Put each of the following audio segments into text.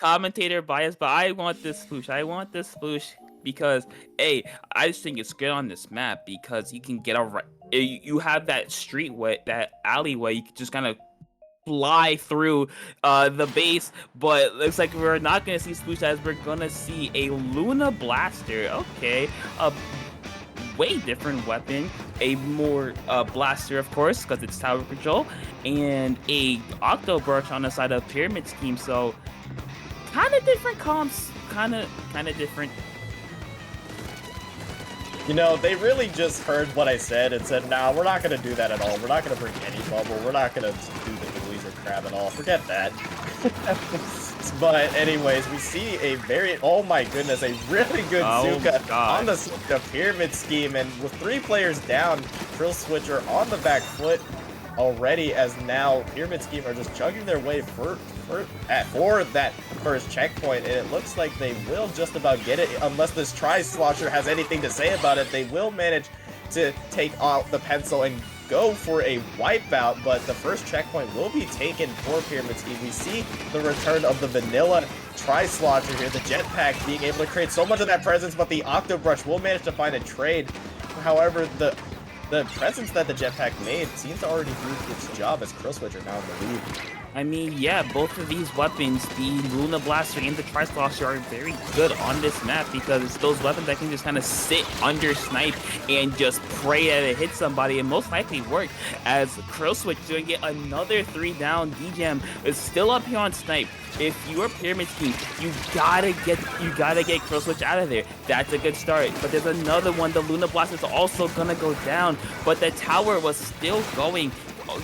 commentator bias, but I want this sploosh. I want this sploosh because, hey, I just think it's good on this map because you can get around. You have that streetway, that alleyway. You can just kind of fly through the base, but looks like we're not gonna see sploosh as we're gonna see a Luna Blaster. Okay, a way different weapon, a more blaster, of course, because it's tower control, and a Octo Burst on the side of Pyramid Scheme. So kind of different comps, kind of different. You know, they really just heard what I said and said, nah, we're not going to do that at all. We're not going to bring any bubble. We're not going to do the laser crab at all. Forget that. But anyways, we see a very, oh my goodness, a really good Zuka on the Pyramid Scheme. And with 3 players down, Trill Switcher on the back foot already, as now Pyramid Scheme are just chugging their way for that first checkpoint, and it looks like they will just about get it, unless this Tri-Slosher has anything to say about it. They will manage to take out the pencil and go for a wipeout, but the first checkpoint will be taken for Pyramid Scheme. We see the return of the vanilla Tri-Slosher here, the jetpack being able to create so much of that presence, but the Octobrush will manage to find a trade. However, the presence that the jetpack made seems to already do its job, as Krillswitch are now in the lead. I mean, yeah, both of these weapons, the Luna Blaster and the Tri-Slosher, are very good on this map because it's those weapons that can just kind of sit under Snipe and just pray that it hits somebody, and most likely work, as Krillswitch doing it another 3 down. D-Jam is still up here on Snipe. If you're Pyramid Scheme, you gotta get Krillswitch out of there. That's a good start. But there's another one. The Luna Blast is also gonna go down, but the tower was still going.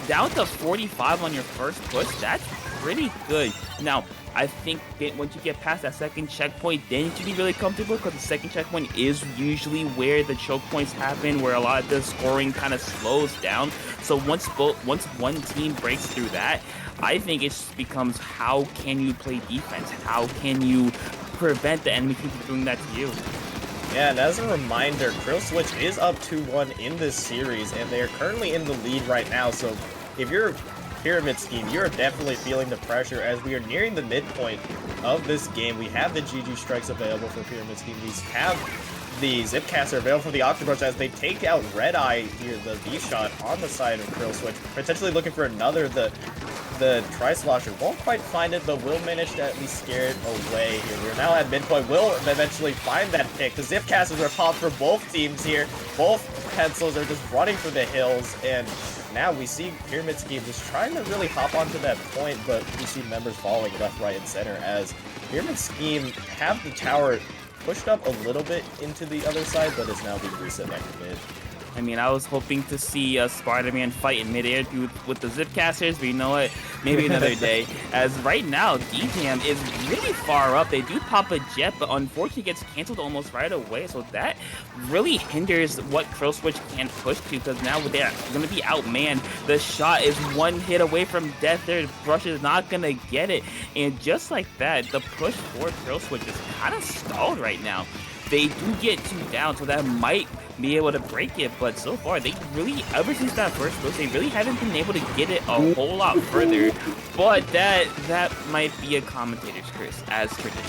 Down to 45 on your first push, that's pretty good. Now, I think that once you get past that second checkpoint, then you should be really comfortable, because the second checkpoint is usually where the choke points happen, where a lot of the scoring kind of slows down. So once one team breaks through that, I think it just becomes, how can you play defense? How can you prevent the enemy from doing that to you? Yeah, and as a reminder, Krillswitch is up 2-1 in this series, and they are currently in the lead right now. So if you're Pyramid Scheme, you're definitely feeling the pressure as we are nearing the midpoint of this game. We have the GG strikes available for Pyramid Scheme. We have the Zipcaster available for the Octobrush as they take out Red Eye here, the V-Shot on the side of Krillswitch, potentially looking for another. The Tri-Slosher won't quite find it, but will manage to at least scare it away here. We're now at midpoint. Will eventually find that pick. The Zipcasters are popped for both teams here. Both pencils are just running for the hills, and now we see Pyramid Scheme just trying to really hop onto that point, but we see members falling left, right, and center as Pyramid Scheme have the tower pushed up a little bit into the other side, but is now being reset back to mid. I mean, I was hoping to see Spider-Man fight in midair with the Zipcasters, but you know what? Maybe another day. As right now, D-Jam is really far up. They do pop a jet, but unfortunately gets canceled almost right away. So that really hinders what Krillswitch can push to, because now they're going to be outmanned. The shot is one hit away from death. Their Brush is not going to get it. And just like that, the push for Krillswitch is kind of stalled right now. They do get 2 down, so that might be able to break it, but so far, they really, ever since that first push, they really haven't been able to get it a whole lot further, but that might be a commentator's curse, as tradition.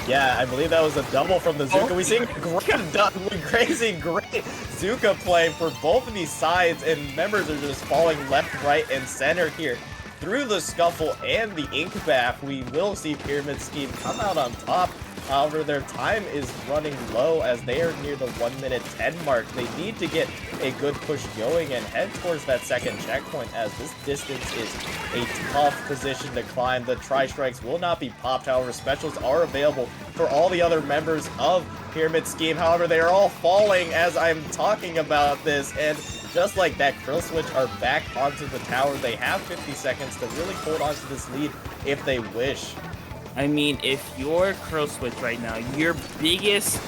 Yeah, I believe that was a double from the Zuka. We see crazy, great Zuka play for both of these sides, and members are just falling left, right, and center here. Through the scuffle and the ink bath, we will see Pyramid Scheme come out on top. However, their time is running low as they are near the 1:10 mark. They need to get a good push going and head towards that second checkpoint, as this distance is a tough position to climb. The Tri-Strikes will not be popped. However, specials are available for all the other members of Pyramid Scheme. However, they are all falling as I'm talking about this, and just like that, Krillswitch are back onto the tower. They have 50 seconds to really hold on to this lead if they wish. I mean, if you're Krillswitch right now, your biggest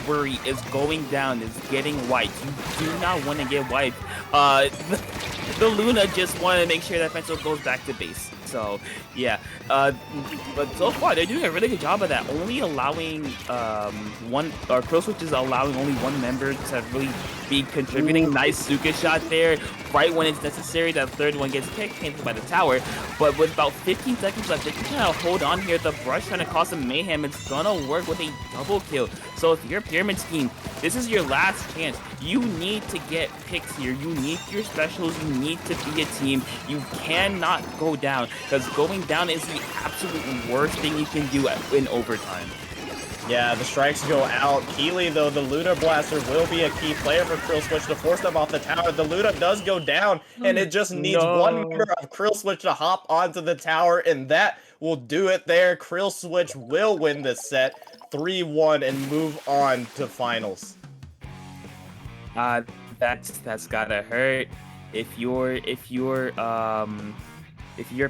worry is going down, is getting wiped. You do not want to get wiped. The Luna just want to make sure that pencil goes back to base. So yeah, uh, but so far they're doing a really good job of that. Only allowing one or Crow Switch is allowing only one member to really be contributing. Ooh. Nice Suka shot there, right when it's necessary. That third one gets picked, cancelled by the tower. But with about 15 seconds left, they can kind of hold on here. The brush trying to cause some mayhem. It's gonna work with a double kill. So if you're Pyramid Scheme, this is your last chance. You need to get picks here. You need your specials. You need to be a team. You cannot go down because going down is the absolute worst thing you can do in overtime. Yeah, the strikes go out. Keely, though, the Luna Blaster will be a key player for Krill Switch to force them off the tower. The Luna does go down, and it just needs one No. member of Krill Switch to hop onto the tower, and that will do it there. Krill Switch will win this set 3-1 and move on to finals. Uh, that's gotta hurt. If you're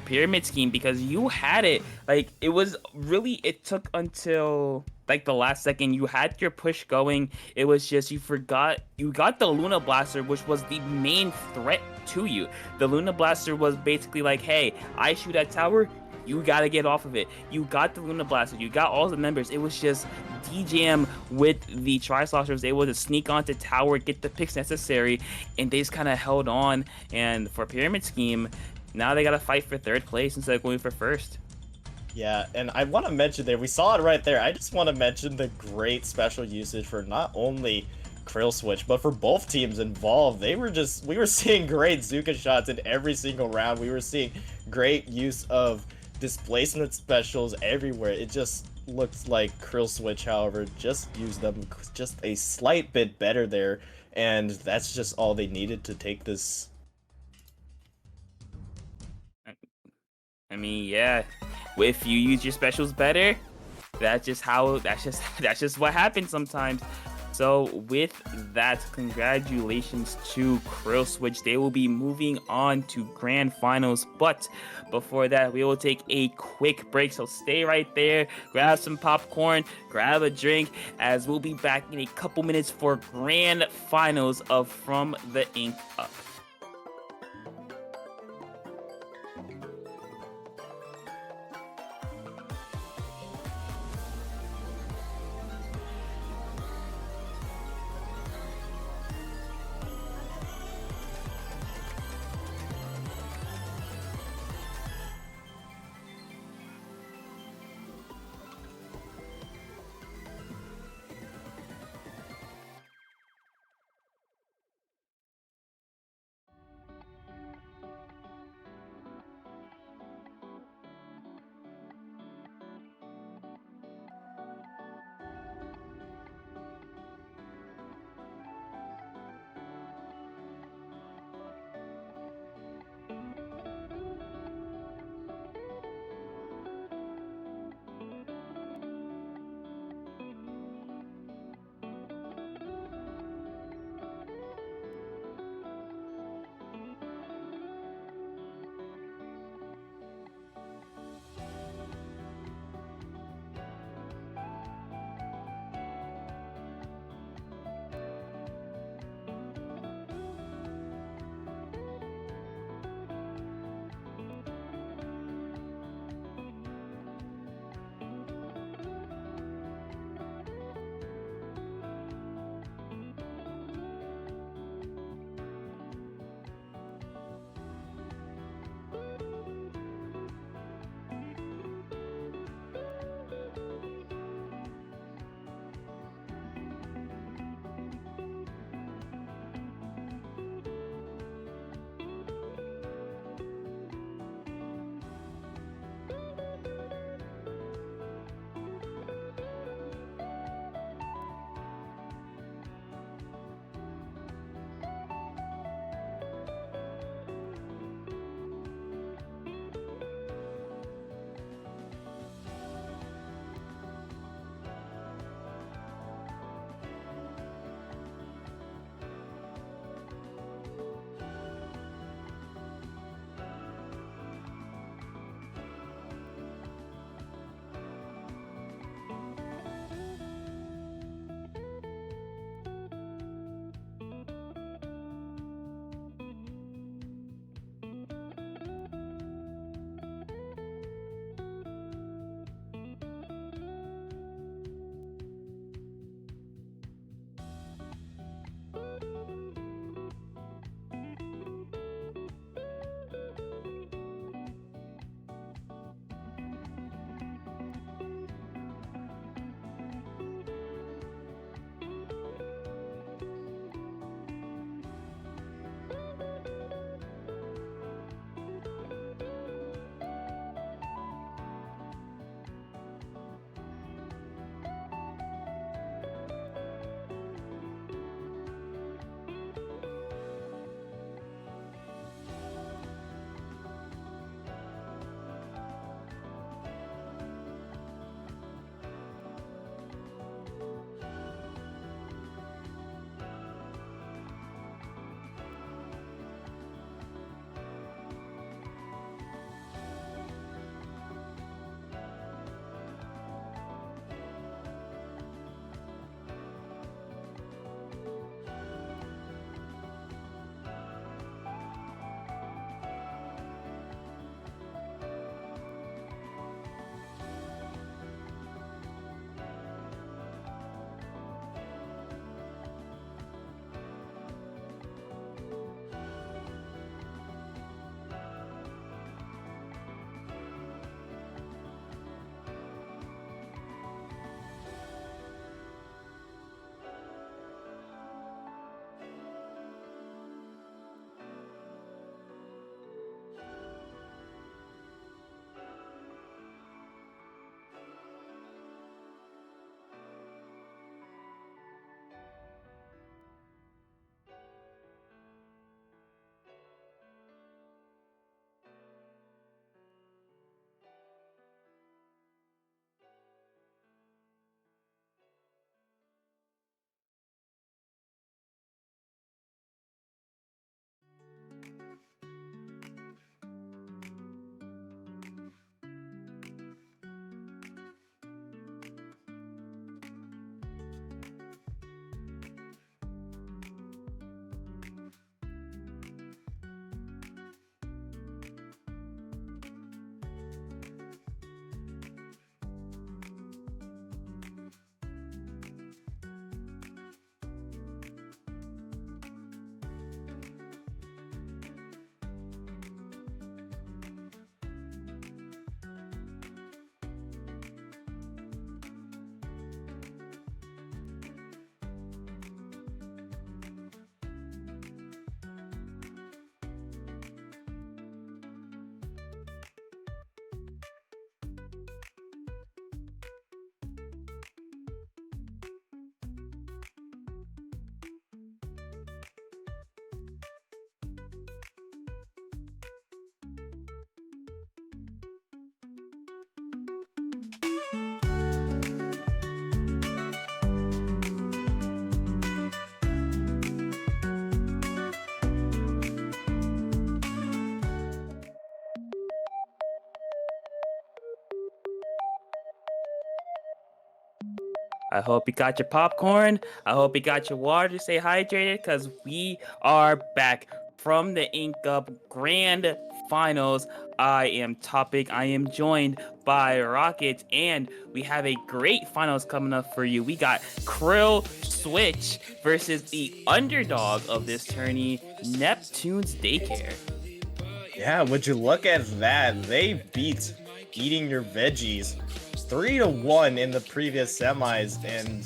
Pyramid Scheme, because you had it, like it was really, it took until like the last second you had your push going. It was just you got the Luna Blaster, which was the main threat to you. The Luna Blaster was basically like, hey, I shoot at tower, you gotta get off of it. You got the Luna Blaster, you got all the members. It was just DJM with the Tri-Sloshers was able to sneak onto tower, get the picks necessary, and they just kind of held on. And for Pyramid Scheme, now they gotta fight for third place instead of going for first. Yeah, and I want to mention there, we saw it right there. I just want to mention the great special usage for not only Krill Switch, but for both teams involved. We were seeing great Zuka shots in every single round. We were seeing great use of displacement specials everywhere. It just looks like Krill Switch, however, just used them just a slight bit better there, and that's just all they needed to take this. I mean, yeah, if you use your specials better, that's just what happens sometimes. So with that, congratulations to Krill Switch. They will be moving on to grand finals. But before that, we will take a quick break. So stay right there, grab some popcorn, grab a drink, as we'll be back in a couple minutes for grand finals of From the Ink Up. I hope you got your popcorn. I hope you got your water to stay hydrated because we are back from the Ink Up Grand Finals. I am Topic. I am joined by Rocket, and we have a great finals coming up for you. We got Krill Switch versus the underdog of this tourney, Neptune's Daycare. Yeah, would you look at that? They beat Eating Your Veggies 3-1 in the previous semis, and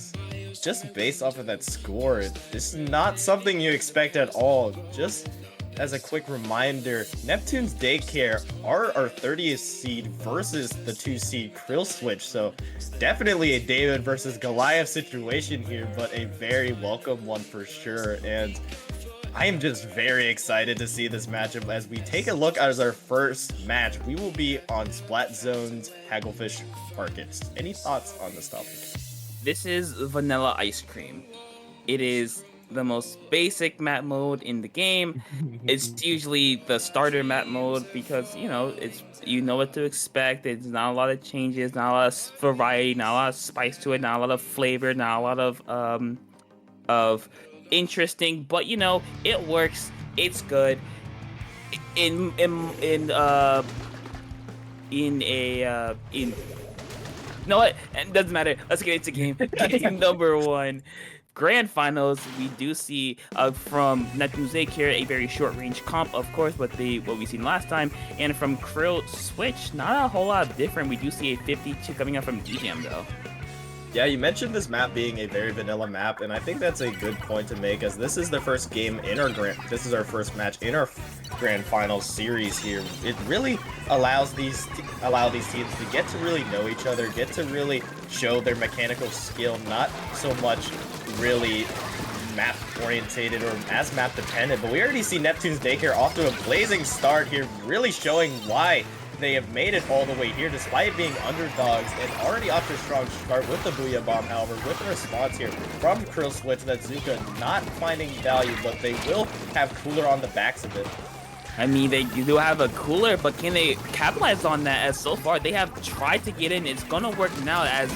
just based off of that score, this is not something you expect at all. Just as a quick reminder, Neptune's Daycare are our 30th seed versus the 2 seed Krill Switch, so definitely a David versus Goliath situation here, but a very welcome one for sure. And I am just very excited to see this matchup. As we take a look at our first match, we will be on Splat Zone's Hagglefish Markets. Any thoughts on this topic? This is vanilla ice cream. It is the most basic map mode in the game. It's usually the starter map mode because you know what to expect. It's not a lot of changes, not a lot of variety, not a lot of spice to it, not a lot of flavor, not a lot of interesting, but it works. It's good. In you know what? It doesn't matter. Let's get into game. Game number one. Grand finals, we do see from Neptune's Daycare a very short range comp, of course, what we seen last time, and from Krill Switch, not a whole lot different. We do see a 52 coming up from DJM though. Yeah, you mentioned this map being a very vanilla map, and I think that's a good point to make, as this is the first game in our this is our first match in our grand finals series here. It really allows these teams to get to really know each other, get to really show their mechanical skill, not so much really map orientated or as map dependent. But we already see Neptune's Daycare off to a blazing start here, really showing why they have made it all the way here despite being underdogs, and already off to a strong start with the Booyah Bomb. However, with the response here from Krill Switch, that Zuka not finding value, but they will have Cooler on the backs of it. I mean, they do have a cooler, but can they capitalize on that? As so far, they have tried to get in. It's gonna work now as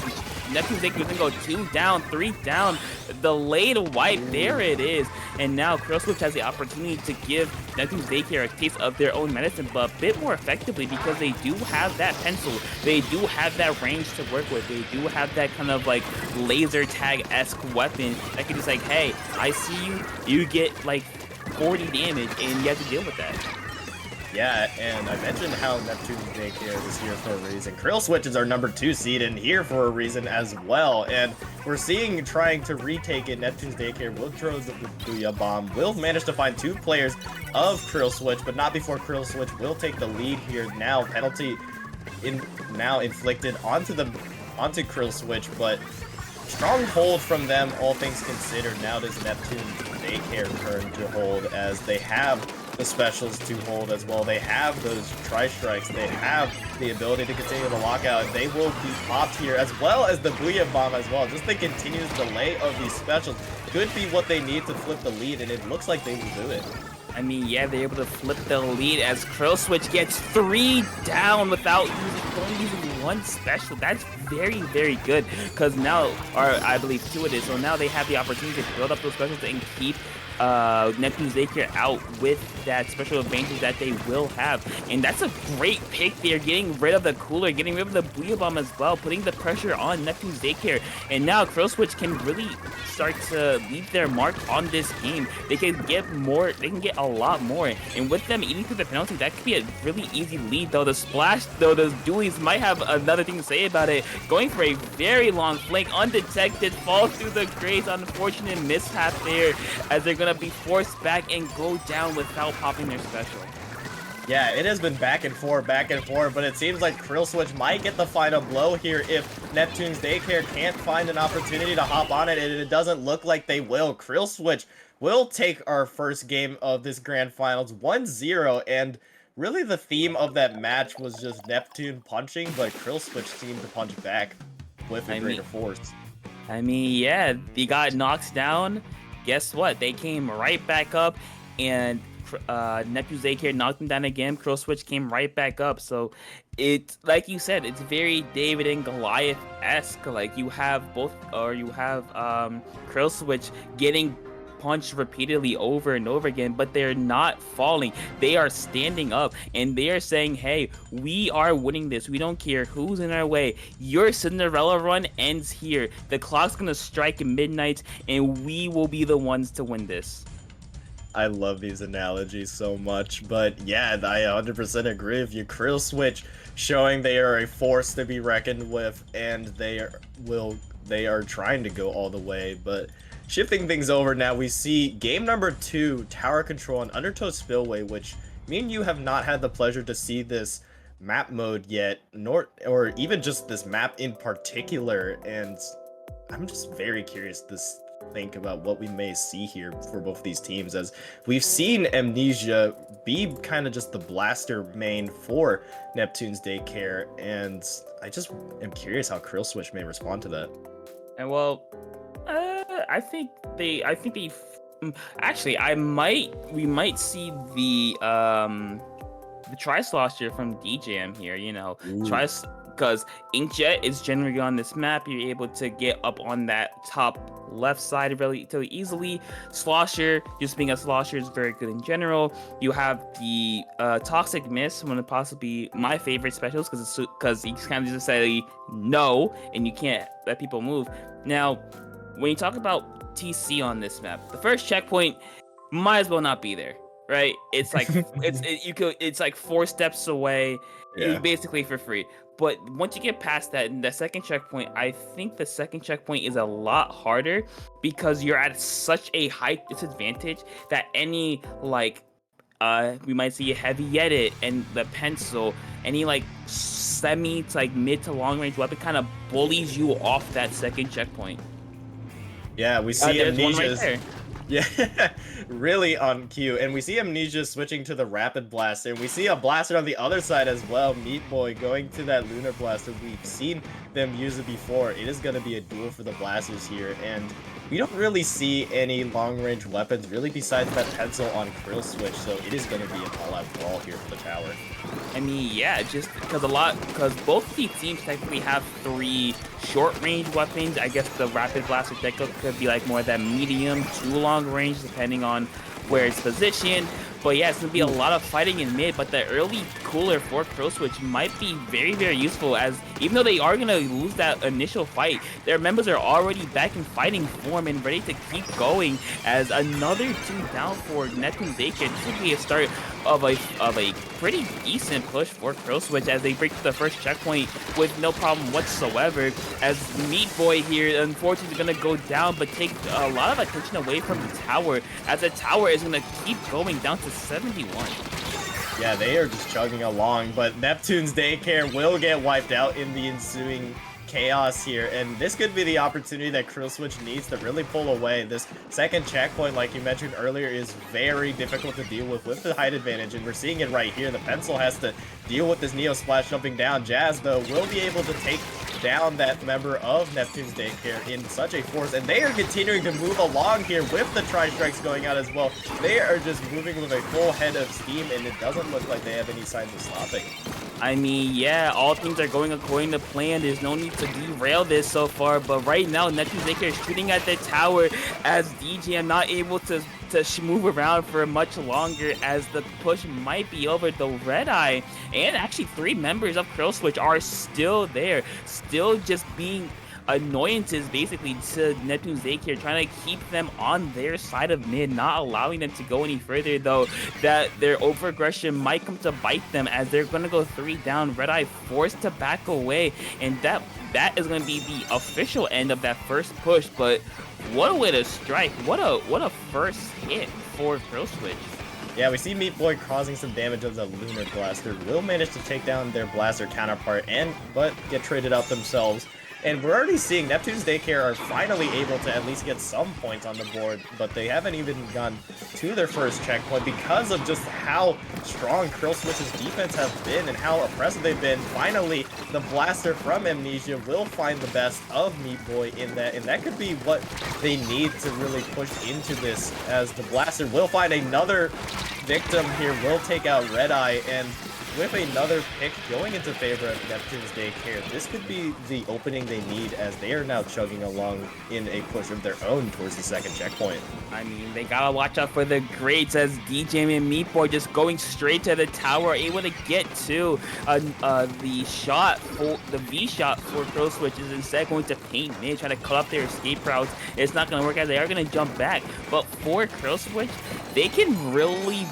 Neptune's Daycare can go 2 down, 3 down. The late wipe, there it is. And now Krill Switch has the opportunity to give Neptune's Daycare a taste of their own medicine, but a bit more effectively because they do have that pencil. They do have that range to work with. They do have that kind of like laser tag-esque weapon that can just like, hey, I see you, you get like 40 damage, and you have to deal with that. Yeah, and I mentioned how Neptune's Daycare is here for a reason. Krill Switch is our number 2 seed and here for a reason as well. And we're seeing trying to retake it. Neptune's Daycare will throw the Booyah Bomb, will manage to find 2 players of Krill Switch, but not before Krill Switch will take the lead here. Now penalty now inflicted onto Krill Switch, but strong hold from them, all things considered. Now does Neptune's Daycare turn to hold, as they have the specials to hold as well. They have those tri-strikes. They have the ability to continue the lockout. They will be popped here, as well as the Booyah Bomb as well. Just the continuous delay of these specials could be what they need to flip the lead, and it looks like they will do it. I mean, yeah, they're able to flip the lead as Krill Switch gets 3 down without only using 1 special. That's very, very good, because now, or I believe 2 it is, so now they have the opportunity to build up those specials and keep Neptune's Daycare out with that special advantage that they will have. And that's a great pick there, getting rid of the cooler, getting rid of the Booyah Bomb as well, putting the pressure on Neptune's Daycare. And now Krill Switch can really start to leave their mark on this game. They can get more, they can get a lot more. And with them eating through the penalty, that could be a really easy lead, though. The splash, though, those dualies might have another thing to say about it. Going for a very long flank, undetected, falls through the grace. Unfortunate mishap there, as they're gonna be forced back and go down without popping their special. Yeah, it has been back and forth, but it seems like Krill Switch might get the final blow here if Neptune's Daycare can't find an opportunity to hop on it, and it doesn't look like they will. Krill Switch will take our first game of this grand finals 1-0, and really the theme of that match was just Neptune punching, but Krill Switch seemed to punch back with a greater force. I mean, yeah, they got knocked down. Guess what? They came right back up, and Neptune's Daycare knocked them down again. Krill Switch came right back up. So It's like you said, it's very David and Goliath-esque. Like you have Krill Switch getting punched repeatedly over and over again, but they're not falling. They are standing up and they are saying, "Hey, we are winning this. We don't care who's in our way. Your Cinderella run ends here. The clock's gonna strike at midnight, and we will be the ones to win this." I love these analogies so much, but yeah, I 100% agree with you. Krill Switch showing they are a force to be reckoned with, and they are trying to go all the way. But shifting things over now, we see game number 2, Tower Control and Undertow Spillway, which me and you have not had the pleasure to see this map mode yet, nor or even just this map in particular, and I'm just very curious to think about what we may see here for both of these teams, as we've seen Amnesia be kind of just the blaster main for Neptune's Daycare, and I just am curious how Krill Switch may respond to that. And well, I think actually, we might see the Tri-Slosher from DJM here, Ooh. because Inkjet is generally on this map. You're able to get up on that top left side relatively easily. Slosher, just being a Slosher, is very good in general. You have the Toxic Mist, one of possibly my favorite specials, because you kind of just say no, and you can't let people move. Now, when you talk about TC on this map, the first checkpoint might as well not be there, right? It's like it's like 4 steps away, Yeah. basically for free. But once you get past that, the second checkpoint, I think the second checkpoint is a lot harder because you're at such a high disadvantage that any we might see a heavy edit and the pencil, any semi to mid to long range weapon kind of bullies you off that second checkpoint. Yeah, we see There's one right Amnesia's there. yeah, really on cue. And we see Amnesia switching to the Rapid Blaster. And we see a Blaster on the other side as well. Meat Boy going to that Lunar Blaster. We've seen them use it before. It is going to be a duel for the Blasters here. And we don't really see any long-range weapons, really, besides that pencil on Krill Switch. So it is going to be an all-out brawl here for the tower. I mean, yeah, just because both of these teams technically have 3 short-range weapons. I guess the Rapid Blaster Deco could be more that medium to long range, depending on where it's positioned. But yeah, it's gonna be a lot of fighting in mid. But the early cooler for Krill Switch might be very, very useful, as even though they are gonna lose that initial fight, their members are already back in fighting form and ready to keep going. As another 2 down for Neptune's Daycare, this will be a start of a pretty decent push for Krill Switch as they break the first checkpoint with no problem whatsoever. As Meat Boy here, unfortunately, gonna go down, but take a lot of attention away from the tower, as the tower is gonna keep going down to 71. Yeah, they are just chugging along, but Neptune's Daycare will get wiped out in the ensuing chaos here, and this could be the opportunity that Krill Switch needs to really pull away. This second checkpoint, like you mentioned earlier, is very difficult to deal with the height advantage, and we're seeing it right here. The pencil has to deal with this Neo Splash jumping down. Jazz, though, will be able to take down that member of Neptune's Daycare in such a force, and they are continuing to move along here with the Tri-Strikes going out as well. They are just moving with a full head of steam, and it doesn't look like they have any signs of stopping. I mean, yeah, all things are going according to plan. There's no need to derail this so far, but right now, Neptune's Daycare is shooting at the tower as DJM not able to move around for much longer, as the push might be over. The Red Eye and actually 3 members of Krill Switch are still there, still just being annoyances basically to Neptune's Daycare, trying to keep them on their side of mid, not allowing them to go any further, though that their overaggression might come to bite them, as they're going to go 3 down. Red Eye forced to back away, and that is going to be the official end of that first push. But what a way to strike. What a first hit for Krill Switch. Yeah, we see Meat Boy causing some damage as a Lunar Blaster will manage to take down their Blaster counterpart, but get traded out themselves. And we're already seeing Neptune's Daycare are finally able to at least get some points on the board, but they haven't even gone to their first checkpoint because of just how strong Krill Switch's defense has been and how oppressive they've been. Finally, the Blaster from Amnesia will find the best of Meat Boy in that, and that could be what they need to really push into this, as the Blaster will find another victim here, will take out Red Eye, and with another pick going into favor of Neptune's Daycare, this could be the opening they need as they are now chugging along in a push of their own towards the second checkpoint. I mean, they gotta watch out for the greats as DJ and Meat Boy just going straight to the tower, able to get to the shot for the V shot for Crow Switch is instead going to paint mid, try to cut up their escape routes. It's not gonna work out. They are gonna jump back, but for Crow Switch, they can really.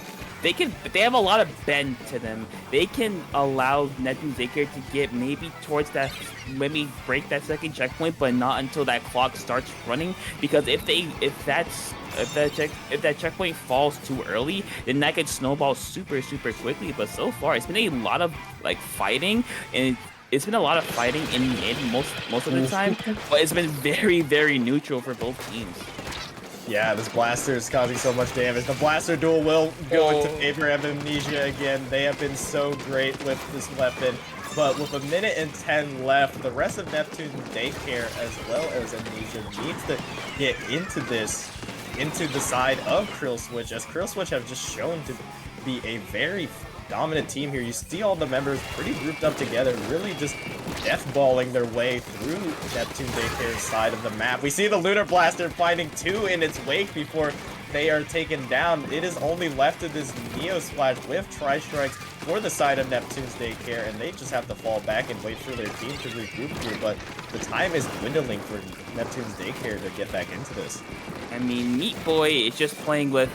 They have a lot of bend to them. They can allow Neptune's Daycare to get maybe towards that, maybe break that second checkpoint, but not until that clock starts running. Because if that checkpoint falls too early, then that could snowball super quickly. But so far, it's been a lot of like fighting, and it's been a lot of fighting in mid most of the time. But it's been very neutral for both teams. Yeah, this blaster is causing so much damage. The blaster duel will go into favor of Amnesia again. They have been so great with this weapon. But with 1:10 left, the rest of Neptune's Daycare as well as Amnesia needs to get into the side of Krill Switch, as Krill Switch have just shown to be a very dominant team here. You see all the members pretty grouped up together, really just deathballing their way through Neptune Daycare's side of the map. We see the Lunar Blaster finding two in its wake before they are taken down. It is only left to this Neo Splash with Tri-Strikes for the side of Neptune's Daycare, and they just have to fall back and wait for their team to regroup here, but the time is dwindling for Neptune's Daycare to get back into this. I mean, Meat Boy is just playing with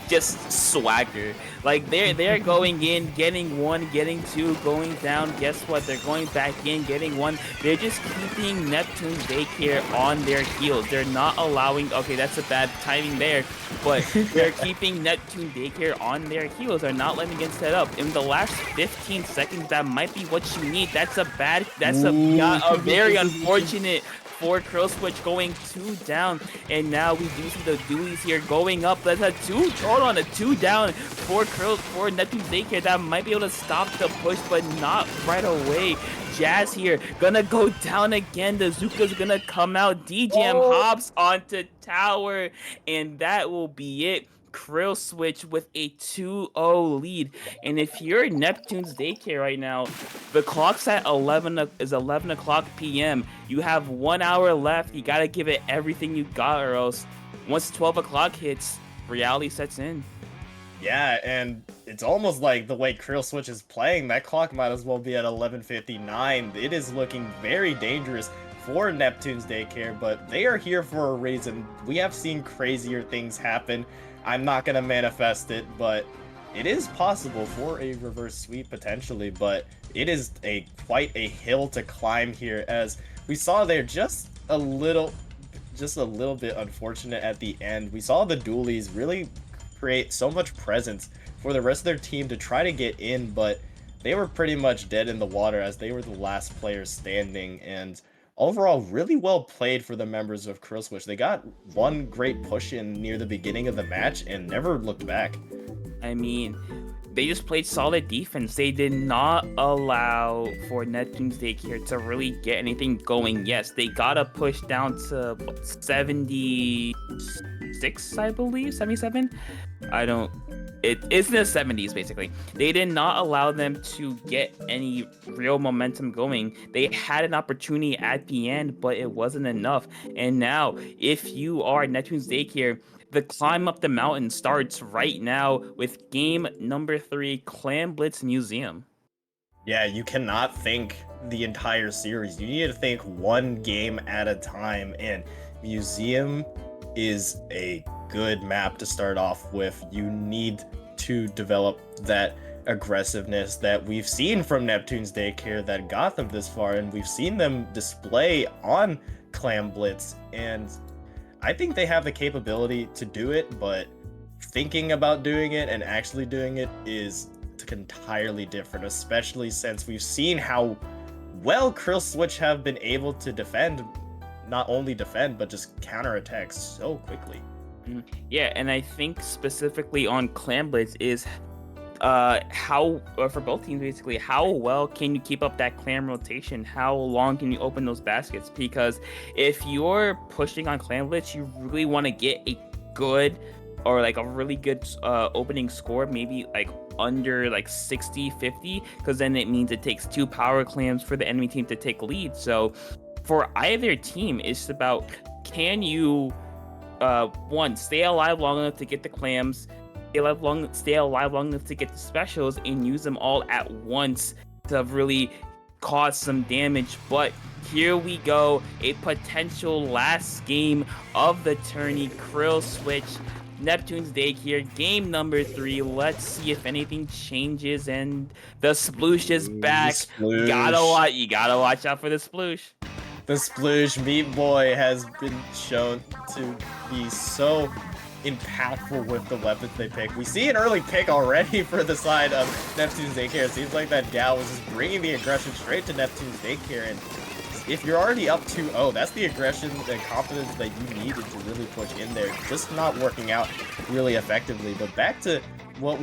just swagger. Like they're going in, getting one, getting two, going down. Guess what? They're going back in, getting one. They're just keeping Neptune's Daycare on their heels. They're not allowing. Okay, that's a bad timing there, but they're keeping Neptune Daycare on their heels. They're not letting get set up. In the last 15 seconds, that might be what you need. That's a very unfortunate for Krill Switch going two down, and now we do see the dualies here going up. That's a two down for Neptune's Daycare. That might be able to stop the push, but not right away. Jazz here gonna go down again. The Zuka's gonna come out. DJM hops onto tower, and that will be it. Krill Switch with a 2-0 lead. And if you're Neptune's Daycare right now, the clock's at 11 o'clock p.m. You have 1 hour left. You gotta give it everything you got, or else once 12 o'clock hits, reality sets in. Yeah, and it's almost like the way Krill Switch is playing, that clock might as well be at 11:59. It is looking very dangerous for Neptune's Daycare, but they are here for a reason. We have seen crazier things happen. I'm not going to manifest it, but it is possible for a reverse sweep potentially, but it is quite a hill to climb here, as we saw there just a little bit unfortunate at the end. We saw the dualies really create so much presence for the rest of their team to try to get in, but they were pretty much dead in the water as they were the last players standing. And overall, really well played for the members of Krill Switch. They got one great push in near the beginning of the match and never looked back. I mean, they just played solid defense. They did not allow for Neptune's Daycare to really get anything going. Yes, they got a push down to 76, I believe, 77. It's in the 70s, basically. They did not allow them to get any real momentum going. They had an opportunity at the end, but it wasn't enough. And now, if you are Neptune's Daycare, the climb up the mountain starts right now with game number 3, Clan Blitz Museum. Yeah, you cannot think the entire series. You need to think one game at a time, and Museum is a good map to start off with. You need to develop that aggressiveness that we've seen from Neptune's Daycare that got them this far, and we've seen them display on Clan Blitz, and I think they have the capability to do it, but thinking about doing it and actually doing it is entirely different, especially since we've seen how well Krill Switch have been able to defend, not only defend, but just counterattack so quickly. Yeah, and I think specifically on Clan Blitz is for both teams, basically, how well can you keep up that clan rotation? How long can you open those baskets? Because if you're pushing on Clan Blitz, you really want to get a good or like a really good opening score, maybe like under like 60-50, because then it means it takes 2 power clams for the enemy team to take lead. So for either team, it's about, can you one, stay alive long enough to get the clams, stay alive long enough to get the specials, and use them all at once to really cause some damage. But here we go, a potential last game of the tourney. Krill Switch, Neptune's Daycare, game number 3. Let's see if anything changes. And the sploosh is back. You gotta watch out for the sploosh. The sploosh Meat Boy has been shown to be so impactful with the weapons they pick. We see an early pick already for the side of Neptune's Daycare. It seems like that Gal was just bringing the aggression straight to Neptune's Daycare, and if you're already up 2-0, that's the aggression and confidence that you needed to really push in there. Just not working out really effectively. But back to what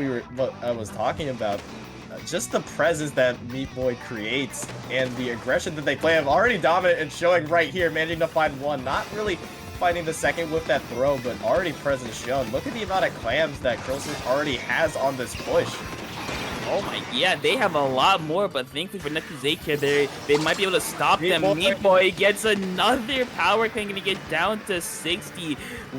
I was talking about, just the presence that Meat Boy creates and the aggression that they play. I'm already dominant and showing right here, managing to find one, not really finding the second with that throw, but already presence shown. Look at the amount of clams that Krill Switch already has on this push. Oh my, yeah, they have a lot more, but thankfully for Neptune's Daycare, they might be able to stop them. Meat Boy gets another power clan, gonna get down to 60.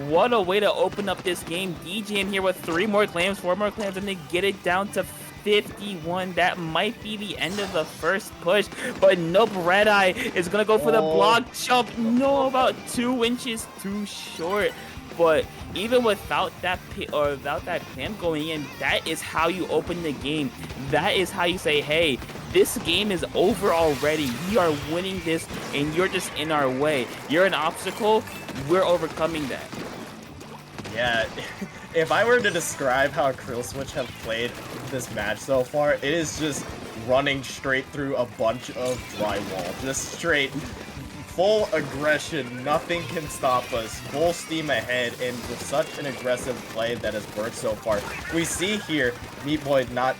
What a way to open up this game. DJ in here with 3 more clams, 4 more clams, and they get it down to 51. That might be the end of the first push, but nope, Red Eye is gonna go for the block jump. No, about 2 inches too short. But even without that clam going in, that is how you open the game. That is how you say, hey, this game is over already. We are winning this, and you're just in our way. You're an obstacle. We're overcoming that. Yeah, if I were to describe how Krill Switch have played this match so far, it is just running straight through a bunch of drywall. Just straight, full aggression, nothing can stop us, full steam ahead, and with such an aggressive play that has worked so far. We see here, Meat Boy not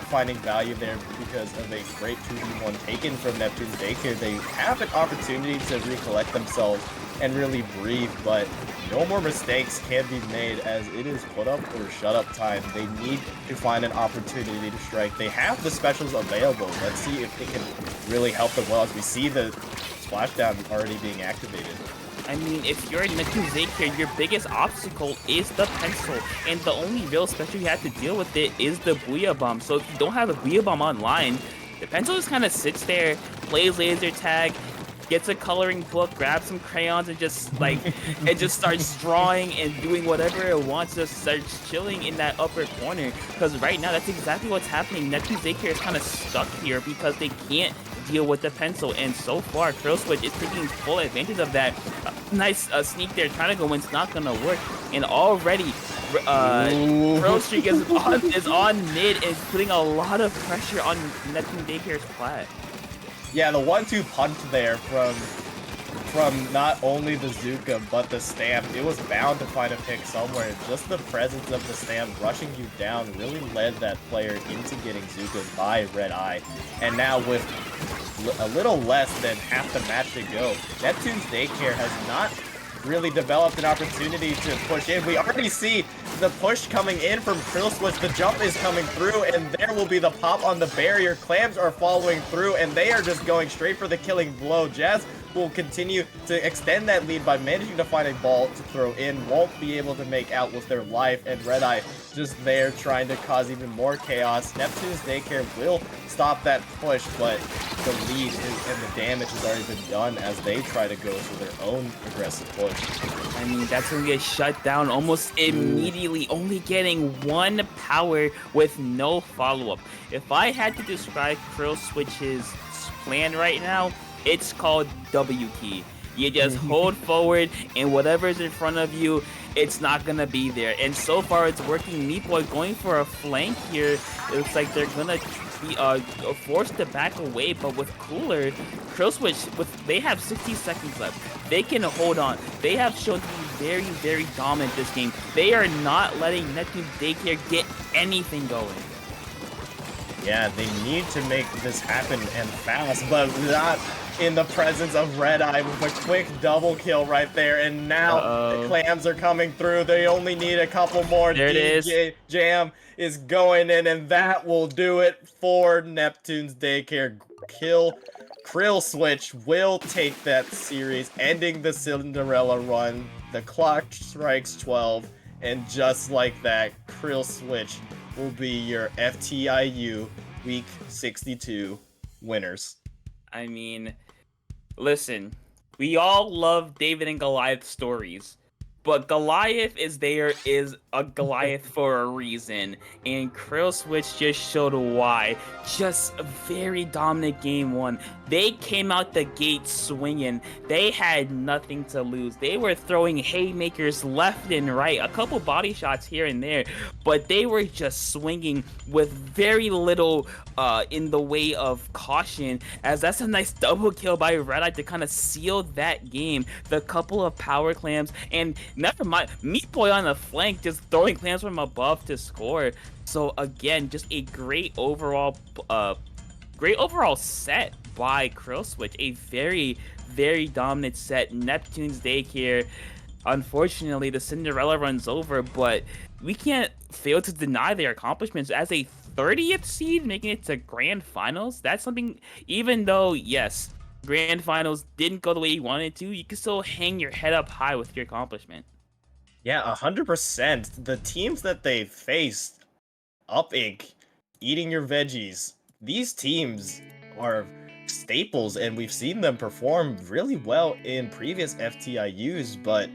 finding value there because of a great 2v1 taken from Neptune's Daycare. They have an opportunity to recollect themselves and really breathe, but no more mistakes can be made as it is put up or shut up time. They need to find an opportunity to strike. They have the specials available. Let's see if they can really help them well as we see the splashdown already being activated. I mean, if you're in Neptune's Daycare, your biggest obstacle is the pencil, and the only real special you have to deal with it is the Booyah Bomb. So if you don't have a Booyah Bomb online, the pencil just kind of sits there, plays laser tag, gets a coloring book, grabs some crayons, and just like it just starts drawing and doing whatever it wants. Just starts chilling in that upper corner. Because right now, that's exactly what's happening. Neptune's Daycare is kind of stuck here because they can't deal with the pencil, and so far Krill Switch is taking full advantage of that. Nice sneak there, trying to go in, it's not gonna work, and already Krill Switch is on mid and putting a lot of pressure on Neptune Daycare's plat. Yeah, the 1-2 punch there from not only the Zuka but the Stamp, it was bound to find a pick somewhere. Just the presence of the Stamp rushing you down really led that player into getting Zuka by Red Eye. And now with a little less than half the match to go, Neptune's Daycare has not really developed an opportunity to push in. We already see the push coming in from Krill Switch. The jump is coming through, and there will be the pop on the barrier. Clams are following through, and they are just going straight for the killing blow. Jazz will continue to extend that lead by managing to find a ball to throw in. Won't be able to make out with their life, and Red Eye just there trying to cause even more chaos. Neptune's Daycare will stop that push, but the lead and the damage has already been done as they try to go for their own aggressive push. I mean, that's going to get shut down almost immediately, only getting 1 power with no follow-up. If I had to describe Krill Switch's plan right now, it's called W key. You just hold forward, and whatever's in front of you, it's not gonna be there. And so far, it's working. Meat Boy going for a flank here. It looks like they're gonna be forced to back away, but with Cooler, Krill Switch, they have 60 seconds left. They can hold on. They have shown to be very, very dominant this game. They are not letting Neptune's Daycare get anything going. Yeah, they need to make this happen and fast, but not in the presence of Red Eye with a quick double kill right there. And now the clams are coming through. They only need a couple more. There it is. Jam is going in, and that will do it for Neptune's Daycare. Krill Switch will take that series, ending the Cinderella run. The clock strikes 12, and just like that, Krill Switch will be your FTIU Week 62 winners. I mean, listen, we all love David and Goliath stories, but Goliath is a Goliath for a reason, and Krill Switch just showed why. Just a very dominant game one. They came out the gate swinging. They had nothing to lose. They were throwing haymakers left and right, a couple body shots here and there, but they were just swinging with very little in the way of caution, as that's a nice double kill by Red Eye to kind of seal that game. The couple of power clams, and never mind, Meat Boy on the flank just throwing clams from above to score. So again, just a great overall set by Krill Switch. A very, very dominant set. Neptune's Daycare, unfortunately, the Cinderella run's over, but we can't fail to deny their accomplishments as a 30th seed making it to grand finals. That's something, even though, yes, grand finals didn't go the way you wanted to, you can still hang your head up high with your accomplishment. Yeah, 100%. The teams that they faced, Up Inc., Eating Your Veggies, these teams are staples, and we've seen them perform really well in previous FTIUs, but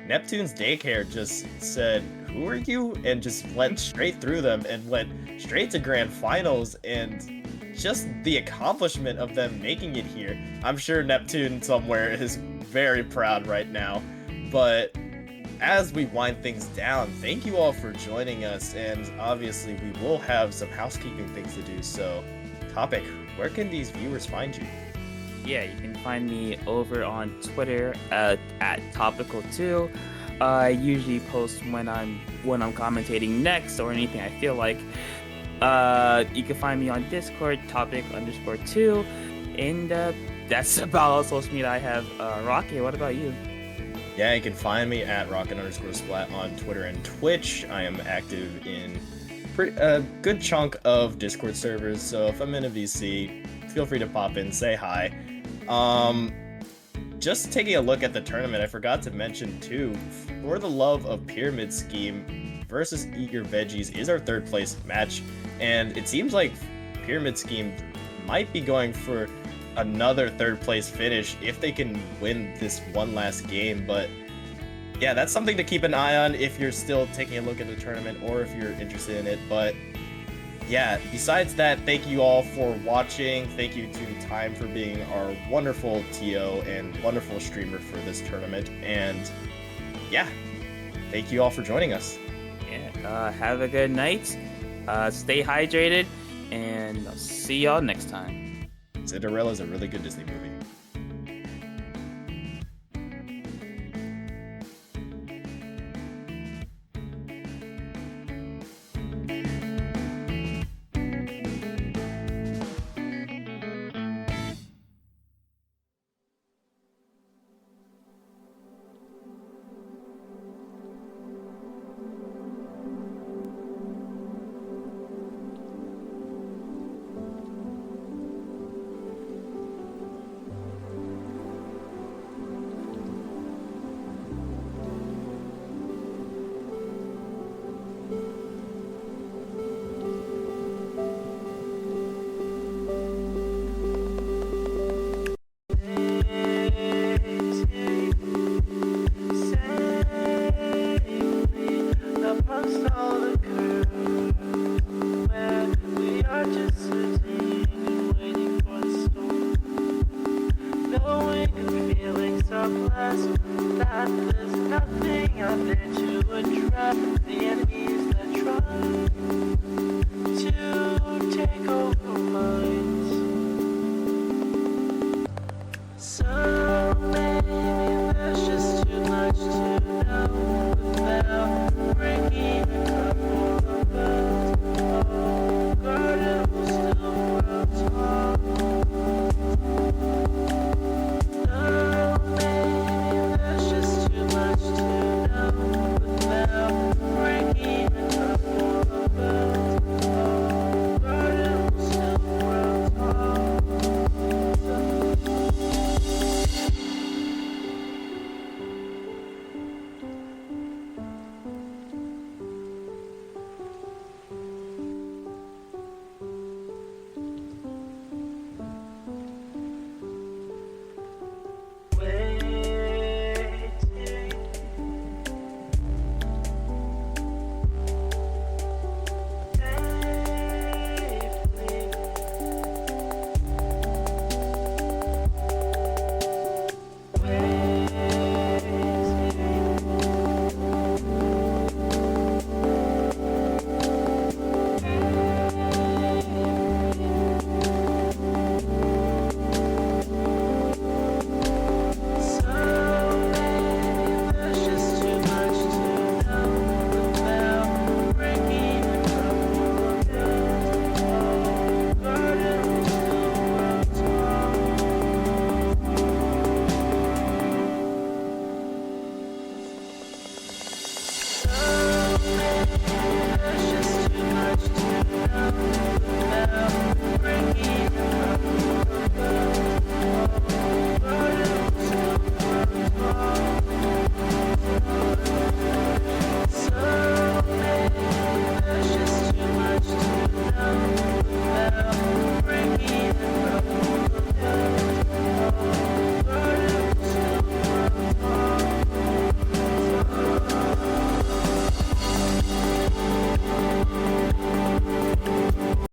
Neptune's Daycare just said, "Who are you?" and just went straight through them and went straight to grand finals, and just the accomplishment of them making it here. I'm sure Neptune somewhere is very proud right now, but as we wind things down, thank you all for joining us, and obviously we will have some housekeeping things to do. So, Topic, where can these viewers find you? Yeah, you can find me over on Twitter at Topical2. I usually post when I'm commentating next or anything I feel like. You can find me on Discord, Topic_2, and that's about all social media I have. Rocky, what about you? Yeah, you can find me at Rocket_Splat on Twitter and Twitch. I am active in a good chunk of Discord servers, so if I'm in a VC, feel free to pop in, say hi. Just taking a look at the tournament, I forgot to mention too, For the Love of Pyramid Scheme versus Eat Your Veggies is our third place match, and it seems like Pyramid Scheme might be going for another third place finish if they can win this one last game. But yeah, that's something to keep an eye on if you're still taking a look at the tournament or if you're interested in it. But yeah, besides that, thank you all for watching. Thank you to Time for being our wonderful TO and wonderful streamer for this tournament. And yeah, thank you all for joining us. Yeah, have a good night. Stay hydrated, and I'll see y'all next time. Cinderella is a really good Disney movie. So